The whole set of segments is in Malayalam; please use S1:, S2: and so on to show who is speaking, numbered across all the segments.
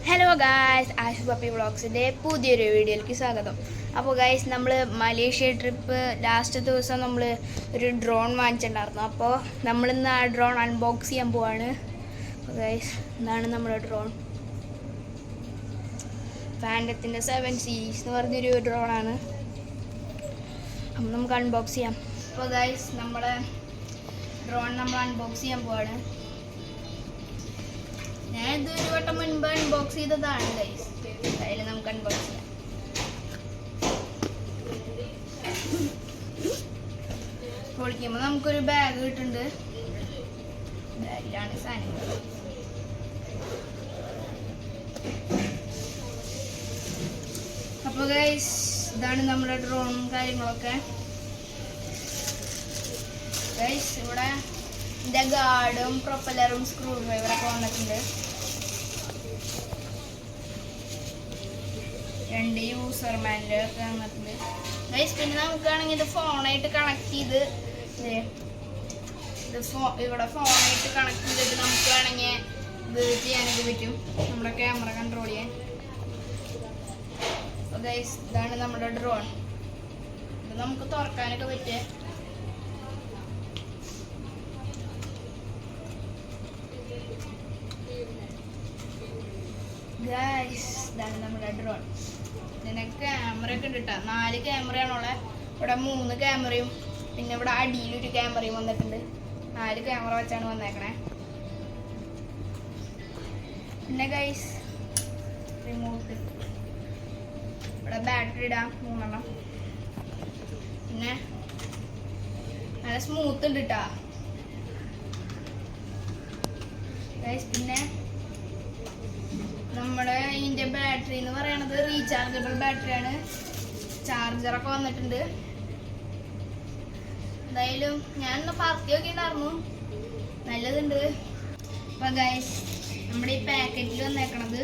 S1: ഹലോ ഗായ്സ്, ആഷു പപ്പി വ്ളോഗ്സിൻ്റെ പുതിയൊരു വീഡിയോയിലേക്ക് സ്വാഗതം. അപ്പോൾ ഗായ്സ്, നമ്മൾ മലേഷ്യ ട്രിപ്പ് ലാസ്റ്റ് ദിവസം നമ്മൾ ഒരു ഡ്രോൺ വാങ്ങിച്ചിട്ടുണ്ടായിരുന്നു. അപ്പോൾ നമ്മളിന്ന് ആ ഡ്രോൺ അൺബോക്സ് ചെയ്യാൻ പോവാണ്. അപ്പോൾ ഗായ്സ്, ഇതാണ് നമ്മുടെ ഡ്രോൺ. ഫാൻഡത്തിൻ്റെ 7 സീരീസ് എന്ന് പറഞ്ഞൊരു ഡ്രോണാണ്. അപ്പം നമുക്ക് അൺബോക്സ് ചെയ്യാം. അപ്പോൾ ഗായ്സ്, നമ്മുടെ ഡ്രോൺ നമ്മൾ അൺബോക്സ് ചെയ്യാൻ പോവാണ്. ഞാൻ ഇത് ഒരു വട്ടം മുൻപ് അൺബോക്സ് ചെയ്തതാണ് ഗൈസ്. അതിൽ നമുക്ക് അൺബോക്സ് ചെയ്യാം. പൊളിക്കുമ്പോൾ നമുക്കൊരു ബാഗ് കിട്ടുന്നുണ്ട്. ബാഗിലാണ് സാധനങ്ങൾ. അപ്പോൾ ഗൈസ്, ഇതാണ് നമ്മുടെ ഡ്രോണും കാര്യങ്ങളൊക്കെ. ഗൈസ്, ഇവിടെ ഇതിൻ്റെ ഗാർഡും പ്രൊപ്പലറും സ്ക്രൂ ഡ്രൈവറൊക്കെ വന്നിട്ടുണ്ട്. 2 യൂസർ മാനുവലൊക്കെ വന്നിട്ടുണ്ട് ഗൈസ്. പിന്നെ നമുക്കാണെങ്കിൽ ഇത് ഫോണായിട്ട് കണക്ട് ചെയ്ത് ഇവിടെ ഫോണായിട്ട് കണക്ട് ചെയ്തിട്ട് നമുക്ക് വേണമെങ്കിൽ ഇത് ചെയ്യാനൊക്കെ പറ്റും, നമ്മുടെ ക്യാമറ കൺട്രോൾ ചെയ്യാൻ. അപ്പോൾ ഗൈസ്, ഇതാണ് നമ്മുടെ ഡ്രോൺ. ഇത് നമുക്ക് തുറക്കാനൊക്കെ പറ്റിയ ഗൈസ്, ഇതാണ് നമ്മുടെ ഡ്രോൺ. ഇതിന് ക്യാമറ ഒക്കെ ഉണ്ട് കേട്ടോ. 4 ക്യാമറയാണുള്ളത്. ഇവിടെ 3 ക്യാമറയും പിന്നെ ഇവിടെ അടിയിലൊരു ക്യാമറയും വന്നിട്ടുണ്ട്. 4 ക്യാമറ വെച്ചാണ് വന്നേക്കണേ. പിന്നെ ഗൈസ്, റിമോട്ട്, ഇവിടെ ബാറ്ററി ഇടാം 3 എണ്ണം. പിന്നെ നല്ല സ്മൂത്ത് ഉണ്ട് കേട്ടോ ഗൈസ്. പിന്നെ നമ്മുടെ ഇതിൻ്റെ ബാറ്ററി എന്ന് പറയണത് റീചാർജബിൾ ബാറ്ററിയാണ്. ചാർജറൊക്കെ വന്നിട്ടുണ്ട്. എന്തായാലും ഞാനൊന്ന് പറത്തി നോക്കിയിട്ടുണ്ടായിരുന്നു, നല്ലതുണ്ട്. അപ്പം ഗൈസ്, നമ്മുടെ ഈ പാക്കറ്റിൽ വന്നേക്കണത്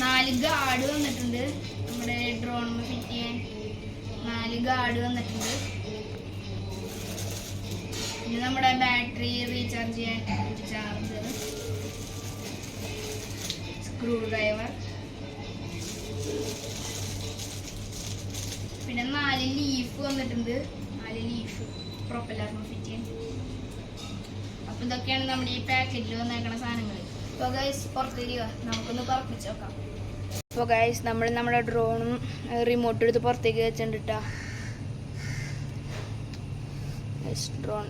S1: 4 ഗാർഡ് വന്നിട്ടുണ്ട്. നമ്മുടെ ഡ്രോണിന് ഫിറ്റ് ചെയ്യാൻ 4 ഗാർഡ് വന്നിട്ടുണ്ട്. പിന്നെ നമ്മുടെ ബാറ്ററി റീചാർജ് ചെയ്യാൻ ചാർജർ, സ്ക്രൂ ഡ്രൈവർ, പിന്നെ 4 ലീഫ് വന്നിട്ടുണ്ട്. 4 ലീഫ് പ്രൊപ്പലറിന് ഫിറ്റ് ചെയ്യാൻ. അപ്പോൾ ഇതൊക്കെയാണ് നമ്മുടെ ഈ പാക്കറ്റിൽ വന്നേക്കണ സാധനങ്ങൾ. അപ്പോൾ ഗൈസ്, പുറത്തേക്ക് നമുക്കൊന്ന് പറപ്പിച്ച് നോക്കാം. അപ്പോൾ ഗൈസ്, നമ്മൾ നമ്മുടെ ഡ്രോണും റിമോട്ട് എടുത്ത് പുറത്തേക്ക് വെച്ചിട്ടുണ്ട് കേട്ടോ. Drone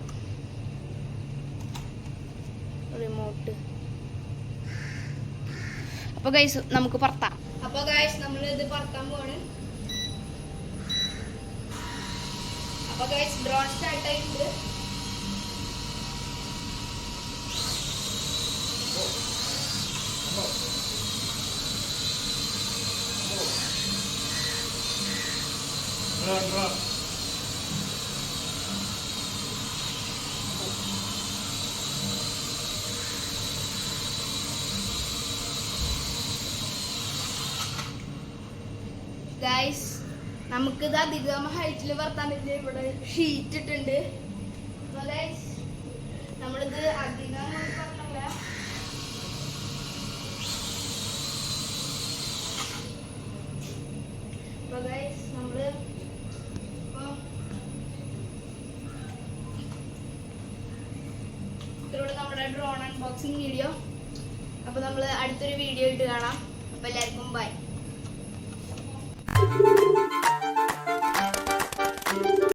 S1: remote. അപ്പോൾ ഗൈസ്, നമുക്ക് പറത്താം. അപ്പോൾ ഗൈസ്, നമ്മൾ ഇത് പറത്താൻ പോവാണ്. അപ്പോൾ ഗൈസ്, ഡ്രോൺ സ്റ്റാർട്ട് ആയിട്ടുണ്ട്. ഗൈസ്, നമുക്കിത് അധികം ഹൈറ്റിൽ പറത്താൻ പറ്റില്ല. ഇവിടെ ഷീറ്റ് ഇട്ടുണ്ട്. അപ്പോൾ ഗൈസ്, നമ്മളിത് അധികം പറത്തല്ല. അപ്പോൾ ഗൈസ്, നമ്മൾ ഇത്രയോടെ നമ്മുടെ ഡ്രോൺ അൺബോക്സിങ് വീഡിയോ. അപ്പോൾ നമ്മൾ അടുത്തൊരു വീഡിയോ ഇട്ട് കാണാം. അപ്പോൾ എല്ലാവർക്കും ബൈ.